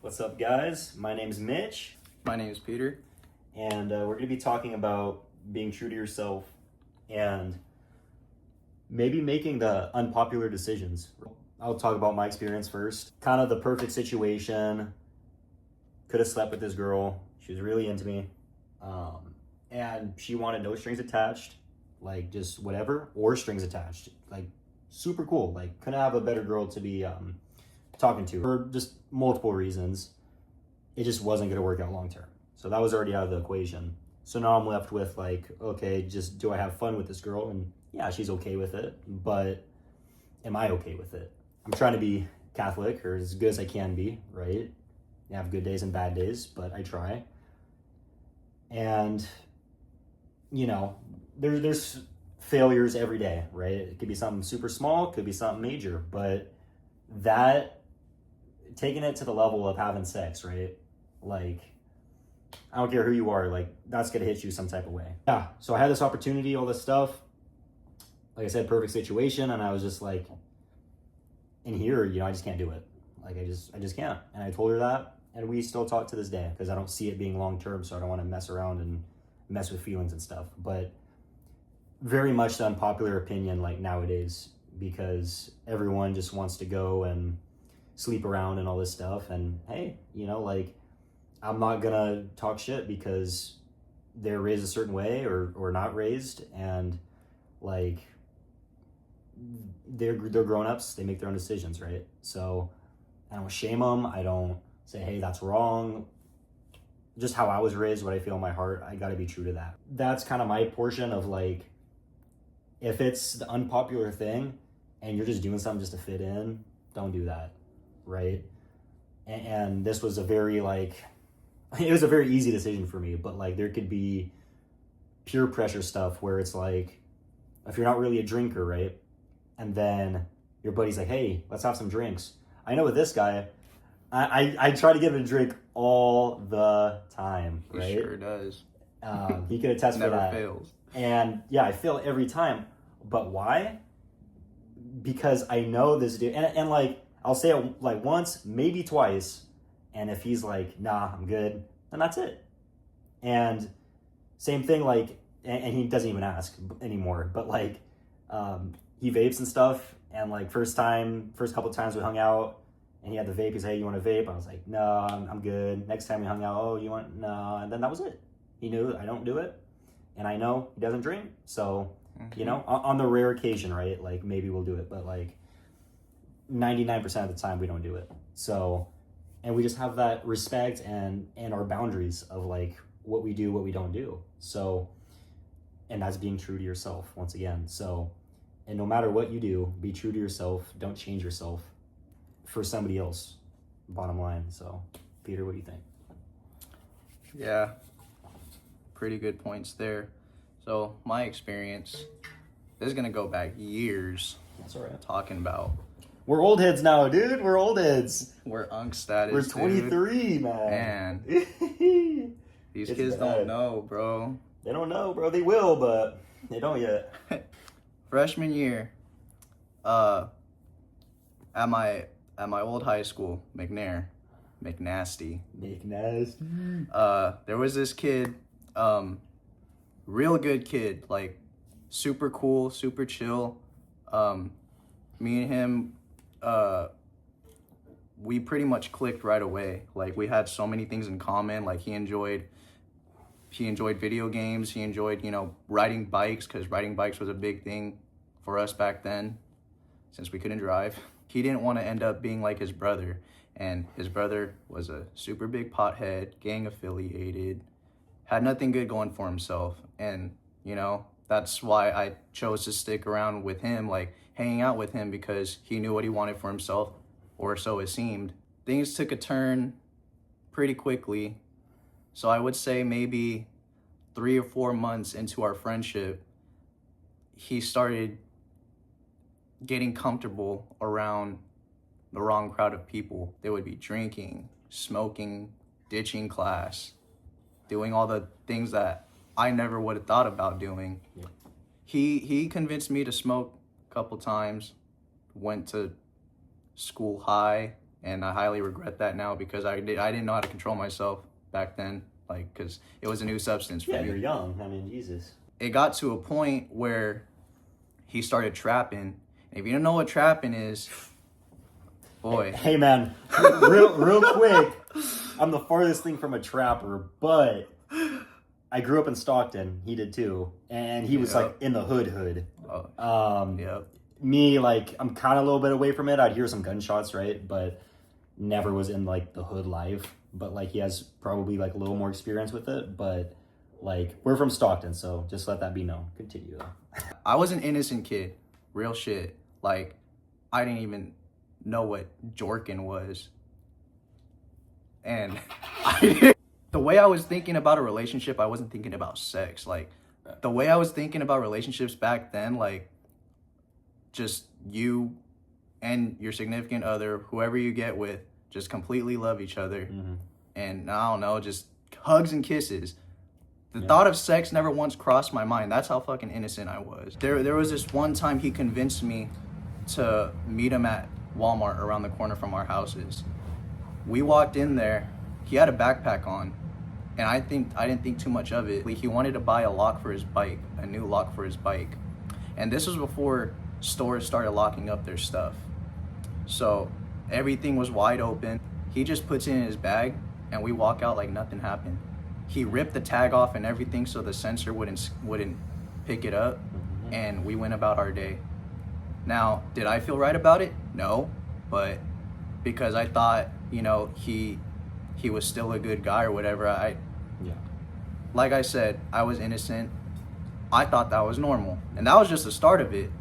What's up, guys? My name's Mitch, My name is Peter. and we're going to be talking about being true to yourself and maybe making the unpopular decisions. I'll talk about my experience first. Kind of the perfect situation. Could have slept with this girl. She was really into me. And she wanted no strings attached, like just whatever, or strings attached. Like, super cool. Like, couldn't have a better girl to be talking to for just multiple reasons. It just wasn't going to work out long term. So that was already out of the equation. So now I'm left with like, okay, just do I have fun with this girl? And yeah, she's okay with it, but am I okay with it? I'm trying to be Catholic or as good as I can be, right? I have good days and bad days, but I try. And you know, there's failures every day, right? It could be something super small, it could be something major, but that taking it to the level of having sex, right? Like, I don't care who you are, like, that's gonna hit you some type of way. Yeah, so I had this opportunity, all this stuff. Like I said, perfect situation, and I was just like, in here, I just can't do it. Like, I just can't. And I told her that, and we still talk to this day, because I don't see it being long-term, so I don't want to mess around and mess with feelings and stuff. But very much the unpopular opinion, like, nowadays, because everyone just wants to go and sleep around and all this stuff, and hey, like, I'm not gonna talk shit because they're raised a certain way or not raised, and like they're grown-ups, they make their own decisions, right? So I don't shame them, I don't say, hey, that's wrong. Just how I was raised, what I feel in my heart, I gotta be true to that. That's kind of my portion of like, if it's the unpopular thing and you're just doing something just to fit in, don't do that, right? And this was a very like, it was a very easy decision for me, but like there could be peer pressure stuff where it's like, if you're not really a drinker, right? And then your buddy's like, hey, let's have some drinks. I know with this guy, I try to give him a drink all the time, right? He sure does. He could attest for that. Never fails. And yeah, I fail every time. But why? Because I know this dude, and like, I'll say it like once, maybe twice, and if he's like, nah, I'm good, then that's it. And same thing, like, and he doesn't even ask anymore, but like, he vapes and stuff, and like, first couple times we hung out, and he had the vape, he's like, hey, you want a vape? I was like, no, I'm good. Next time we hung out, oh, you want, no, and then that was it. He knew I don't do it, and I know he doesn't drink, so, on the rare occasion, right, like, maybe we'll do it, but like, 99% of the time we don't do it. So, and we just have that respect and our boundaries of like what we do, what we don't do. So, and that's being true to yourself once again. So, and no matter what you do, be true to yourself. Don't change yourself for somebody else, bottom line. So, Peter, what do you think? Yeah, pretty good points there. So my experience, this is gonna go back years. That's all right. Talking about, we're old heads now, dude. We're old heads. we're unk status. We're 23, dude. man. These It's kids bad. don't know, bro. They don't know, bro. They will, but they don't yet. Freshman year, at my old high school, McNasty. Make nasty. There was this kid, real good kid, like super cool, super chill. Me and him, we pretty much clicked right away. Like, we had so many things in common. Like, he enjoyed video games. He enjoyed, riding bikes, because riding bikes was a big thing for us back then, since we couldn't drive. He didn't want to end up being like his brother, and his brother was a super big pothead, gang affiliated, had nothing good going for himself. And, that's why I chose to stick around with him, like hanging out with him, because he knew what he wanted for himself, or so it seemed. Things took a turn pretty quickly. So I would say maybe 3 or 4 months into our friendship, he started getting comfortable around the wrong crowd of people. They would be drinking, smoking, ditching class, doing all the things that I never would have thought about doing. Yeah. He convinced me to smoke a couple times, went to school high, and I highly regret that now because I didn't know how to control myself back then, like, because it was a new substance for Yeah, me. you're young. I mean, Jesus. It got to a point where he started trapping. If you don't know what trapping is, boy. Hey man, real quick. I'm the farthest thing from a trapper, but I grew up in Stockton. He did too, and he was like in the hood. Yeah. Me, like, I'm kind of a little bit away from it. I'd hear some gunshots, right? But never was in like the hood life. But like he has probably like a little more experience with it. But like we're from Stockton, so just let that be known. Continue though. I was an innocent kid, real shit. Like, I didn't even know what jorkin was. And the way I was thinking about a relationship, I wasn't thinking about sex. Like, the way I was thinking about relationships back then, like, just you and your significant other, whoever you get with, just completely love each other. Mm-hmm. And I don't know, just hugs and kisses. The thought of sex never once crossed my mind. That's how fucking innocent I was. There was this one time he convinced me to meet him at Walmart around the corner from our houses. We walked in there, he had a backpack on, and I didn't think too much of it. He wanted to buy a lock for his bike, a new lock for his bike. And this was before stores started locking up their stuff. So everything was wide open. He just puts it in his bag and we walk out like nothing happened. He ripped the tag off and everything so the sensor wouldn't pick it up, and we went about our day. Now, did I feel right about it? No, but because I thought, you know, he was still a good guy or whatever, like I said, I was innocent. I thought that was normal, and that was just the start of it.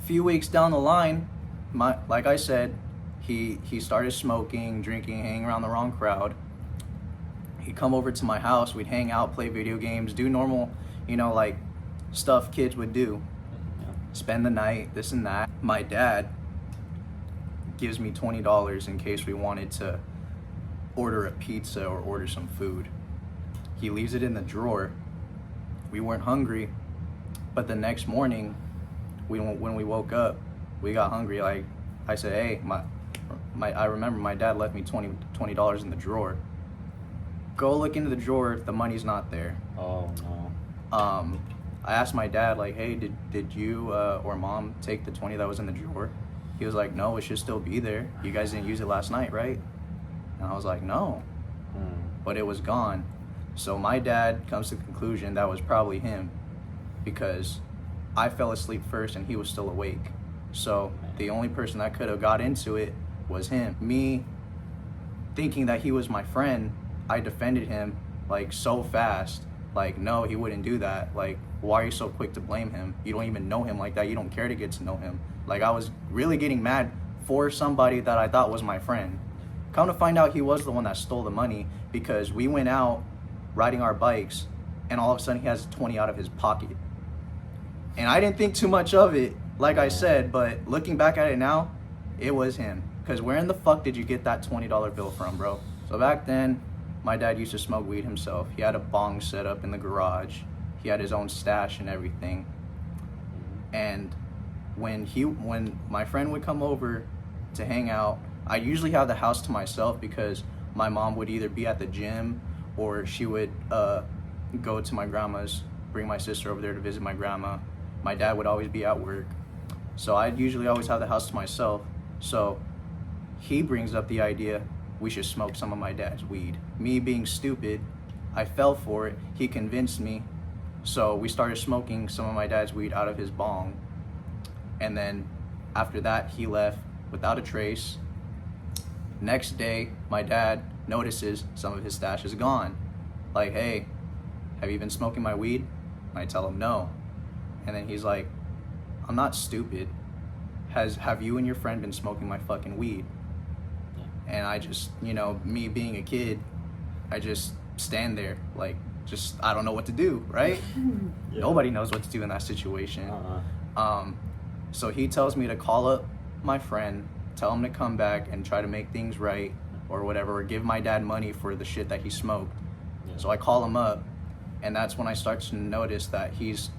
A few weeks down the line, like I said, he started smoking, drinking, hanging around the wrong crowd. He'd come over to my house, we'd hang out, play video games, do normal, you know, like stuff kids would do. Spend the night, this and that. My dad gives me $20 in case we wanted to order a pizza or order some food. He leaves it in the drawer. We weren't hungry, but the next morning, when we woke up, we got hungry. Like I said, hey, I remember my dad left me $20 in the drawer. Go look into the drawer, the money's not there. Oh no. I asked my dad, like, hey, did you or mom take the 20 that was in the drawer? He was like, no, it should still be there. You guys didn't use it last night, right? And I was like, no, but it was gone. So my dad comes to the conclusion that was probably him, because I fell asleep first and he was still awake. So the only person that could have got into it was him. Me thinking that he was my friend, I defended him like so fast. Like, no, he wouldn't do that. Like, why are you so quick to blame him? You don't even know him like that. You don't care to get to know him. Like, I was really getting mad for somebody that I thought was my friend. Come to find out, he was the one that stole the money, because we went out riding our bikes and all of a sudden he has 20 out of his pocket. And I didn't think too much of it, like I said, but looking back at it now, it was him. Because where in the fuck did you get that $20 bill from, bro? So back then, my dad used to smoke weed himself. He had a bong set up in the garage. He had his own stash and everything. And when my friend would come over to hang out, I usually have the house to myself because my mom would either be at the gym or she would go to my grandma's, bring my sister over there to visit my grandma. My dad would always be at work. So I'd usually always have the house to myself. So he brings up the idea, we should smoke some of my dad's weed. Me being stupid, I fell for it. He convinced me. So we started smoking some of my dad's weed out of his bong. And then after that, he left without a trace. Next day, my dad notices some of his stash is gone. Like, hey, have you been smoking my weed? And I tell him no. And then he's like, I'm not stupid. Have you and your friend been smoking my fucking weed? And I just, you know, me being a kid, I just stand there like, just, I don't know what to do, right? Yeah. Nobody knows what to do in that situation. So he tells me to call up my friend, tell him to come back and try to make things right or whatever, or give my dad money for the shit that he smoked. Yeah. So I call him up, and that's when I start to notice that he's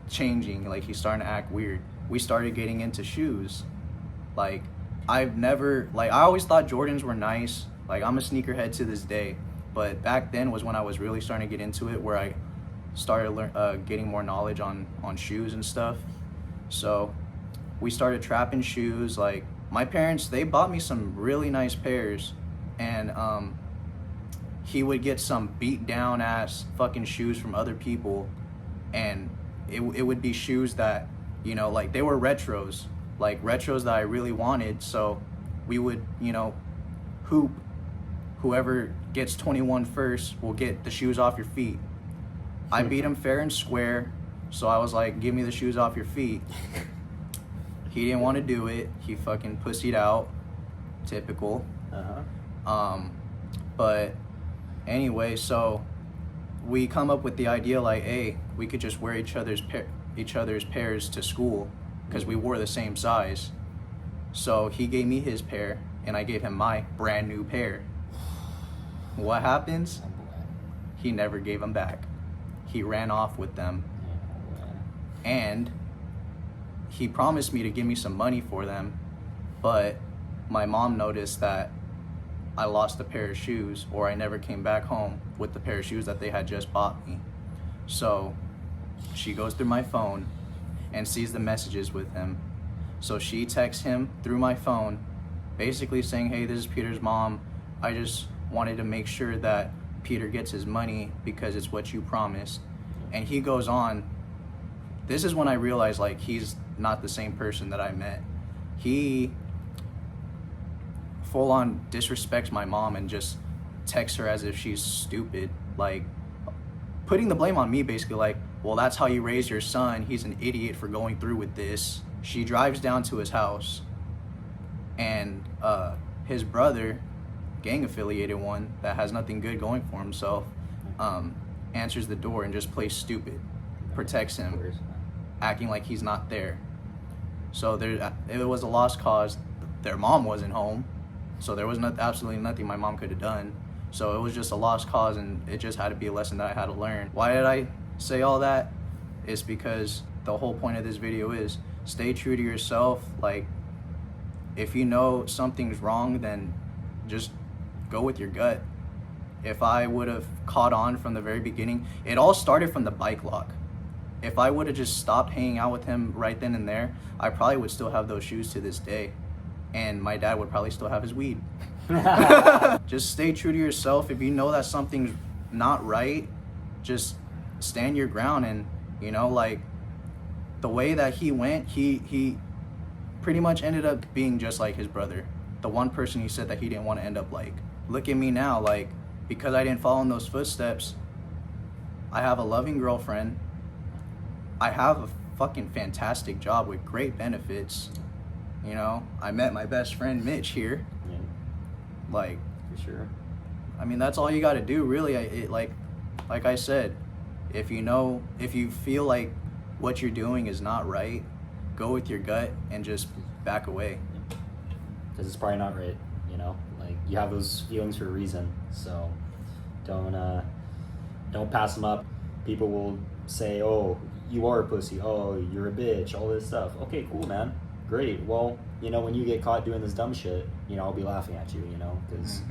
changing, like he's starting to act weird. We started getting into shoes. Like, I've never, like, I always thought Jordans were nice. Like, I'm a sneakerhead to this day. But back then was when I was really starting to get into it, where I started getting more knowledge on shoes and stuff. So we started trapping shoes. Like, my parents, they bought me some really nice pairs. And he would get some beat down ass fucking shoes from other people. And it would be shoes that, you know, like, they were retros. Like, retros that I really wanted. So we would, you know, hoop. Whoever gets 21 first will get the shoes off your feet. I beat him fair and square. So I was like, give me the shoes off your feet. He didn't want to do it. He fucking pussied out. Typical. But anyway, so we come up with the idea, like, hey, we could just wear each other's pairs to school, because we wore the same size. So he gave me his pair, and I gave him my brand new pair. What happens? He never gave them back. He ran off with them. And he promised me to give me some money for them, but my mom noticed that I lost a pair of shoes, or I never came back home with the pair of shoes that they had just bought me. So she goes through my phone and sees the messages with him. So she texts him through my phone, basically saying, hey, this is Peter's mom. I just wanted to make sure that Peter gets his money because it's what you promised. And he goes on. This is when I realized, like, he's not the same person that I met. He full on disrespects my mom and just texts her as if she's stupid, like putting the blame on me, basically, like, well, that's how you raise your son. He's an idiot for going through with this. She drives down to his house, and his brother, gang affiliated one that has nothing good going for himself, answers the door and just plays stupid, protects him, acting like he's not there. So it was a lost cause. Their mom wasn't home, so there was absolutely nothing my mom could have done. So it was just a lost cause, and it just had to be a lesson that I had to learn. Why did I say all that? It's because the whole point of this video is stay true to yourself. Like, if you know something's wrong, then just go with your gut. If I would have caught on from the very beginning, it all started from the bike lock. If I would have just stopped hanging out with him right then and there, I probably would still have those shoes to this day. And my dad would probably still have his weed. Just stay true to yourself. If you know that something's not right, just stand your ground. And, you know, like, the way that he went, he pretty much ended up being just like his brother. The one person he said that he didn't want to end up like. Look at me now, like, because I didn't follow in those footsteps, I have a loving girlfriend. I have a fucking fantastic job with great benefits. You know, I met my best friend Mitch here. Yeah. Like, For sure. I mean, that's all you got to do, really. Like I said, if you feel like what you're doing is not right, go with your gut and just back away. Because it's probably not right, you know? Like, you have those feelings for a reason, so don't pass them up. People will say, oh, you are a pussy, oh, you're a bitch, all this stuff. Okay, cool, man. Great. Well, you know, when you get caught doing this dumb shit, you know, I'll be laughing at you, you know, because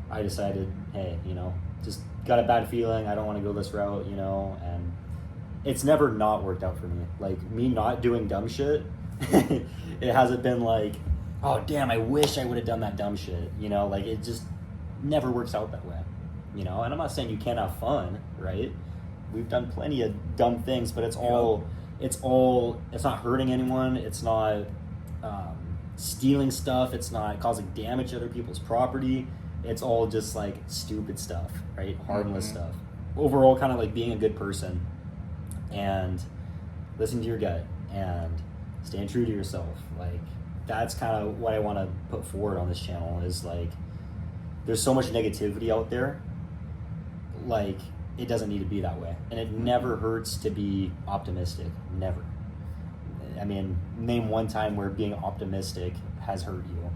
I decided, hey, you know, just got a bad feeling, I don't want to go this route, you know, and it's never not worked out for me. Like, me not doing dumb shit, it hasn't been like, oh, damn, I wish I would have done that dumb shit, you know, like, it just never works out that way, you know, and I'm not saying you can't have fun, right? We've done plenty of dumb things, but it's not hurting anyone, it's not stealing stuff, it's not causing damage to other people's property, it's all just like stupid stuff, right? Harmless stuff. Overall, kind of like being a good person and listening to your gut and staying true to yourself. Like, that's kind of what I want to put forward on this channel, is like, there's so much negativity out there, like, it doesn't need to be that way. And it never hurts to be optimistic. Never. I mean, name one time where being optimistic has hurt you.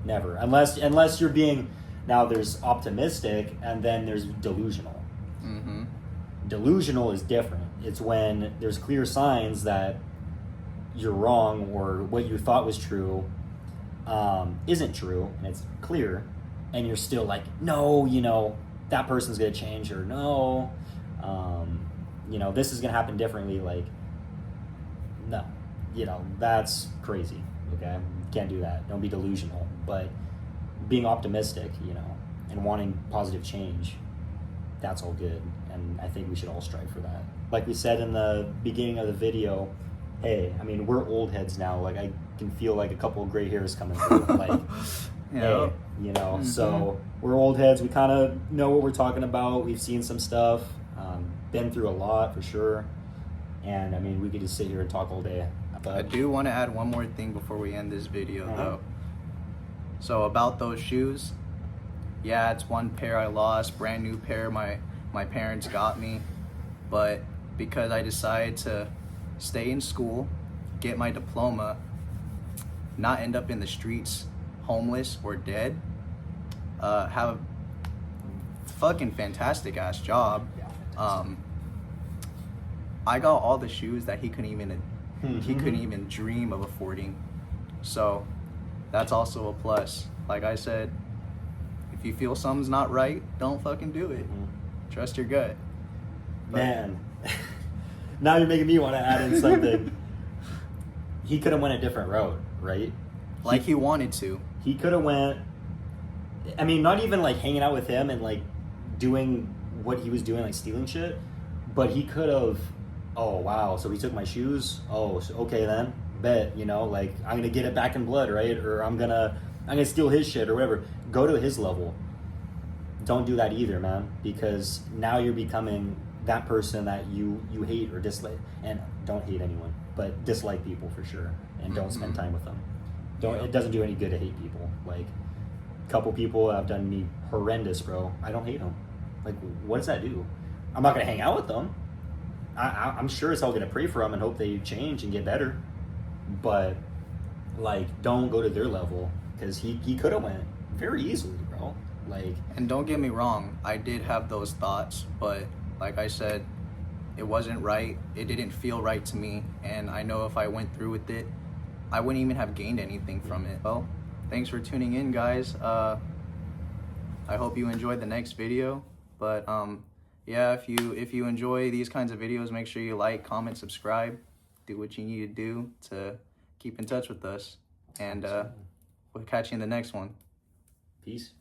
Never. Unless you're being, now there's optimistic and then there's delusional. Delusional is different. It's when there's clear signs that you're wrong or what you thought was true isn't true and it's clear, and you're still like, no, you know, that person's gonna change, or no, you know, this is gonna happen differently. Like, no, you know, that's crazy. Okay, can't do that. Don't be delusional. But being optimistic, you know, and wanting positive change, that's all good. And I think we should all strive for that. Like we said in the beginning of the video, hey, I mean, we're old heads now. Like, I can feel like a couple of gray hairs coming through. Like, hey, you know, so we're old heads. We kind of know what we're talking about. We've seen some stuff, been through a lot for sure. And I mean, we could just sit here and talk all day. But I do want to add one more thing before we end this video, though. So about those shoes, yeah, it's one pair I lost, brand new pair my parents got me, but because I decided to stay in school, get my diploma, not end up in the streets, homeless or dead, have a fucking fantastic ass job. I got all the shoes that he couldn't even dream of affording. So that's also a plus. Like I said, if you feel something's not right, don't fucking do it. Trust your gut. Man, now you're making me want to add in something. He could have went a different road, right? Like he wanted to. He could have went, I mean, not even like hanging out with him and like doing what he was doing, like stealing shit, but he could have, oh wow, so he took my shoes, oh so, okay then, bet, you know, like I'm gonna get it back in blood, right? Or I'm gonna steal his shit or whatever. Go to his level. Don't do that either, man, because now you're becoming that person that you hate or dislike. And don't hate anyone, but dislike people for sure, and don't spend time with them. It doesn't do any good to hate people. Like, a couple people have done me horrendous, bro. I don't hate them. Like, what does that do? I'm not gonna hang out with them. I'm sure as hell gonna pray for them and hope they change and get better, but like, don't go to their level, because he could have went very easily, bro. Like, and don't get me wrong, I did have those thoughts, but like I said, it wasn't right. It didn't feel right to me, and I know if I went through with it, I wouldn't even have gained anything from it. Well, thanks for tuning in, guys. I hope you enjoyed the next video, but yeah, if you enjoy these kinds of videos, make sure you like, comment, subscribe, do what you need to do to keep in touch with us, and we'll catch you in the next one. Peace.